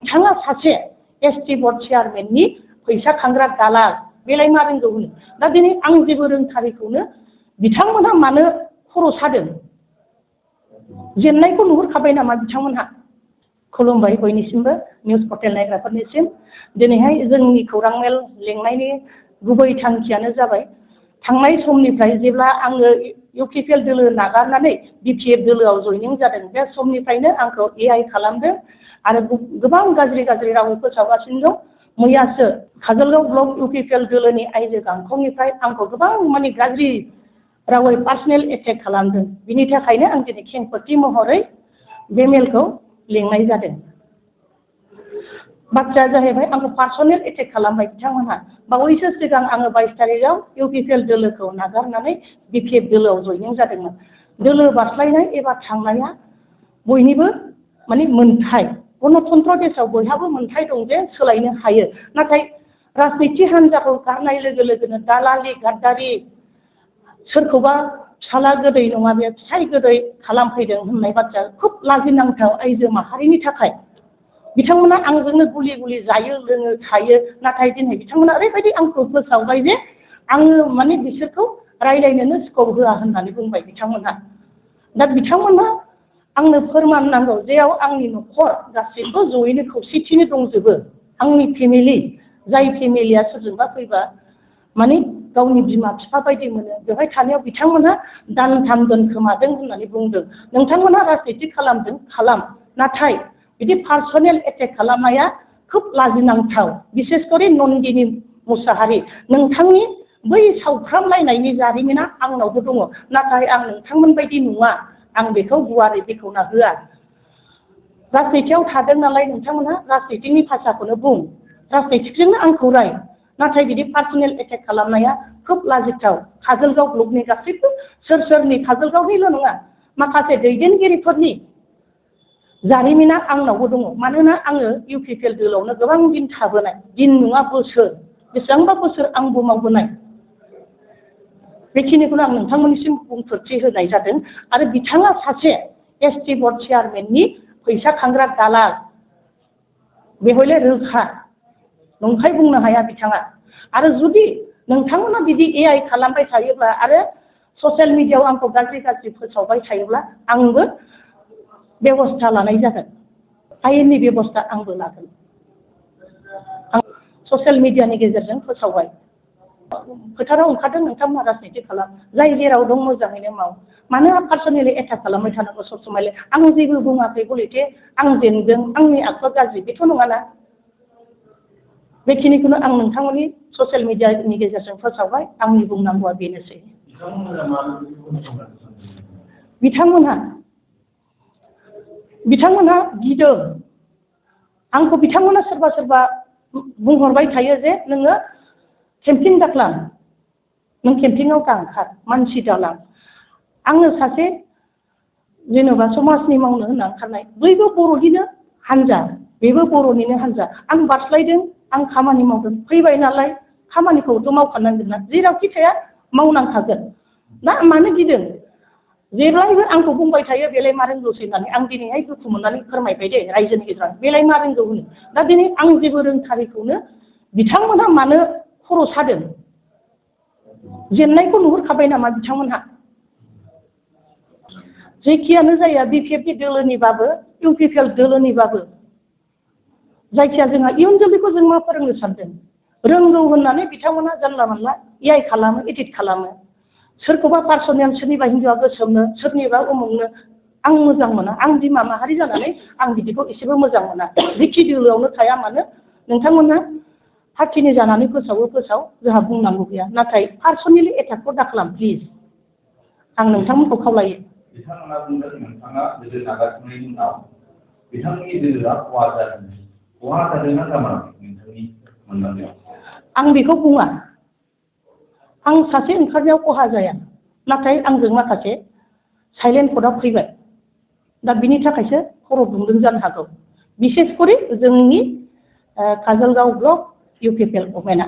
बिथाङा सासे ST board चेयारमेननि फैसा खांग्रा दालाल बेलाय मा रोंगौ होनो दा दिनै आं जेबो रोंथारैखौनो बिथांमोनहा मानो खर' सादों जेननायखौ नुहुरखाबाय नामा बिथांमोनहा खुलुमबाय बयनिसिमबो निउस पर्टेल नायग्राफोरनिसिम दिनैहाय जोंनि खौरां मेल लेंनायनि गुबै थांखियानो जाबाय थांनाय समनिफ्राय जेब्ला आङो इउपिपिएल दोलो नागारनानै बिपिएफ दोलोआव जयनिं जादों बे समनिफ्रायनो आंखौ एआइ खालामदों आरो गोबां गाज्रि गाज्रि रावै फोसावगासिनो दं मैयासो काजलगाव ब्लक इउपिपिएल दोलोनि आइजो गांखंनिफ्राय आंखौ गोबां माने गाज्रि रावै पार्सनेल एटेक खालामदों बिनि थाखायनो आं दिनै खेंफोरथि महरै बे मेलखौ लेंनाय जादों बाथ्राया जाहैबाय आंखौ पार्सनेल एटेक खालामबाय बिथांमोनहा बावैसो सिगां आङो 22 तारिखआव इउपिपिएल दोलोखौ नागारनानै बिपिएफ दोलोआव जयनिं जादोंमोन दोलो बारस्लायनाय एबा थांनाया बयनिबो माने मोनथाय गणतन्त्र देशआव बयहाबो मोनथाय दं जे सोलायनो हायो नाथाय राजनिति हान्जाखौ गारनाय लोगो लोगोनो दालालि गाद्दारि सोरखौबा फिसाला गोदै नङा बे फिसाय गोदै खालामफैदों होननाय बाथ्राया खुब लाजिनांथाव आइजो माहारिनि थाखाय बिथांमोना आंजोंनो गुलि गुलि जायो लोङो थायो नाथाय दिनै बिथांमोना ओरैबायदि आंखौ फोसावबाय जे आङो माने बिसोरखौ रायज्लायनोनो स्कप होआ होननानै बुंबाय बिथांमोनहा दा बिथांमोनहा आंनो फोरमान नांगौ जेराव आंनि न'खर गासैबो जयैनो खौसेथिनो दंजोबो आंनि फेमिलि जाय फेमिलिया सोरजोंबा फैबा माने गावनि बिमा बिफा बायदि मोनो बेवहाय थानायाव बिथांमोनहा दानथाम दोनखोमादों होननानै बुंदों नोंथांमोनहा राजनिति खालामदों खालाम नाथाय बिदि पार्सनेल एटेक खालामनाया खोब लाजिनांथाव बिसेसकरि नन्दिनी मुसाहारि नोंथांनि बै सावख्रामलायनायनि जारिमिना आंनावबो दङ नाथाय आं नोंथांमोन बायदि नङा आं बेखौ गुवारै बेखेवना होआ राजनितियाव थादों नालाय नोंथांमोनहा राजनितिनि भाषाखौनो बुं राजनितिजोंनो आंखौ राय नाथाय बिदि पार्सनेल एटेक खालामनाया खोब लाजिथाव काजलगाव ब्लकनि गासैबो सोरनि काजलगावनिल' नङा माखासे दैदेनगिरिफोरनि जारिमिना आंनावबो दङ मानोना आङो इउपिपिएल दोलोआवनो गोबां दिन थाबोनाय दिन नङा बोसोर बेसेबांबा बोसोर आंबो मावबोनाय बेखिनिखौनो आं नोंथांमोननिसिम बुंफोरथि होनाय जादों आरो बिथाङा सासे एसटि बर्ड चेयारमेननि फैसा खांग्रा दालाल बेवहायलाय रोखा नंखाय बुंनो हाया बिथाङा आरो जुदि नोंथांमोना बिदि एआइ खालामबाय थायोब्ला आरो ससियेल मिडियाआव आंखौ गाज्रि गाज्रि फोसावबाय थायोब्ला आंबो बेबस्था लानाय जागोन आयेननि बेबस्था आंबो लागोन आं ससियेल मिडियानि गेजेरजों फोसावबाय फोथाराव ओंखारदों नोंथांमोना राजनिति खालाम जाय जेराव दं मोजाङैनो माव मानो पार्सनेलि एटाक खालामबाय थानांगौ सब समायले आं जेबो बुङाखै गलेथे आं जेनदों आंनि आखुआ गाज्रि बेथ' नङाना बेखिनिखौनो आं नोंथांमोननि ससियेल मिडियानि गेजेरजों फोसावबाय आंनि बुंनांगौआ बेनोसै बिथांमोनहा गिदों आंखौ बिथांमोना सोरबा सोरबा बुंहरबाय थायो जे नोङो केम्पिं दाखालाम नों केम्पिंआव गांखार मानसि दालां आङो सासे जेनेबा समाजनि मावनो होनना ओंखारनाय बयबो बर'निनो हान्जा बेबो बर'निनो हान्जा आं बारस्लायदों आं खामानि मावदों फैबाय नालाय खामानिखौथ' मावखानांगोन ना जेरावखि थाया मावनांखागोन ना मानो गिदों जेब्लायबो आंखौ बुंबाय थायो बेलाय मा रोंगौसै होननानै आं दिनैहाय दुखु मोननानै फोरमायबाय दे रायजोनि गेजेराव बेलाय मा रोंगौ होनो दा दिनै आं जेबो रोंथारैखौनो बिथांमोनहा मानो खर' सादों जेननायखौ नुहुरखाबाय नामा बिथांमोनहा जेखियानो जाया बिपिएफनि दोलोनिबाबो इउपिपिएल दोलोनिबाबो जायखिया जोंहा इयुन जोलैखौ जों मा फोरोंनो सानदों रोंगौ होननानै बिथांमोना जानला मोनला एआइ खालामो एडिट खालामो सोरखौबा पार्सनेल सोरनिबा हिन्जावआ गोसोमनो सोरनिबा उमुगनो आं मोजां मोना आं बिमा माहारि जानानै आं बिदिखौ एसेबो मोजां मोना जेखि दोलोआवनो थाया मानो नोंथांमोना पार्टिनि जानानै फोसाव जोंहा बुंनांगौ गैया नाथाय पार्सनेलि एटाकखौ दाखालाम प्लिज आं नोंथांमोनखौ खावलायो बिथांमोना बुंदों नोंथाङा दोलो नागारनायनि उनाव बिथांनि दोलोआ खहा जादोंना जामाराखै नोंथांनि मोनदांनायाव आं बेखौ बुङा आं सासे ओंखारनायाव खहा जाया नाथाय आंजों माखासे साइलेन्ट भटआ फैबाय दा बिनि थाखायसो खर' दुंदों जानो हागौ बिसेसकरि जोंनि काजलगाव ब्लक इउपिपिएल गभर्नमेन्टआ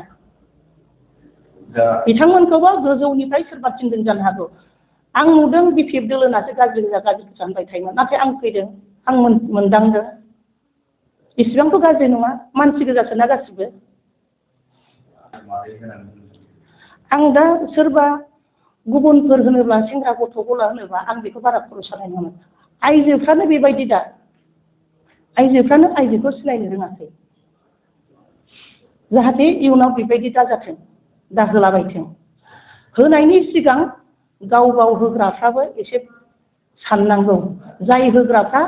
बिथांमोनखौबो गोजौनिफ्राय सोरबा थिनदों जानो हागौ आं नुदों बिपिएफ दोलोनासो गाज्रि जानबाय थायोमोन नाथाय आं फैदों आं मोनदांदों इसिबांथ' गाज्रि नङा मानसि गोजासो ना गासिबो आं दा सोरबा गुबुनफोर होनोब्ला सेंग्रा गथ' गला होनोबा आं बेखौ बारा खर' सानाय नङा आइजोफ्रानो बेबायदि दा आइजोफ्रानो आइजोखौ सिनायनो रोङाखै जाहाथे इयुनाव बेबायदि दाजाथों दाहोलाबायथों होनायनि सिगां गाव गाव होग्राफ्राबो एसे साननांगौ जाय होग्राफ्रा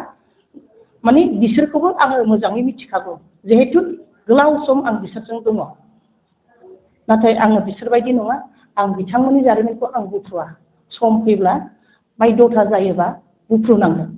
माने बिसोरखौबो आङो मोजाङै मिथिखागौ जिहेतु गोलाव सम आं बिसोरजों दङ नाथाय आङो बिसोरबायदि नङा आं बिथांमोननि जारिमिनखौ आं बुथुवा सम फैब्ला बायद'था जायोबा बुफ्रुनांगोन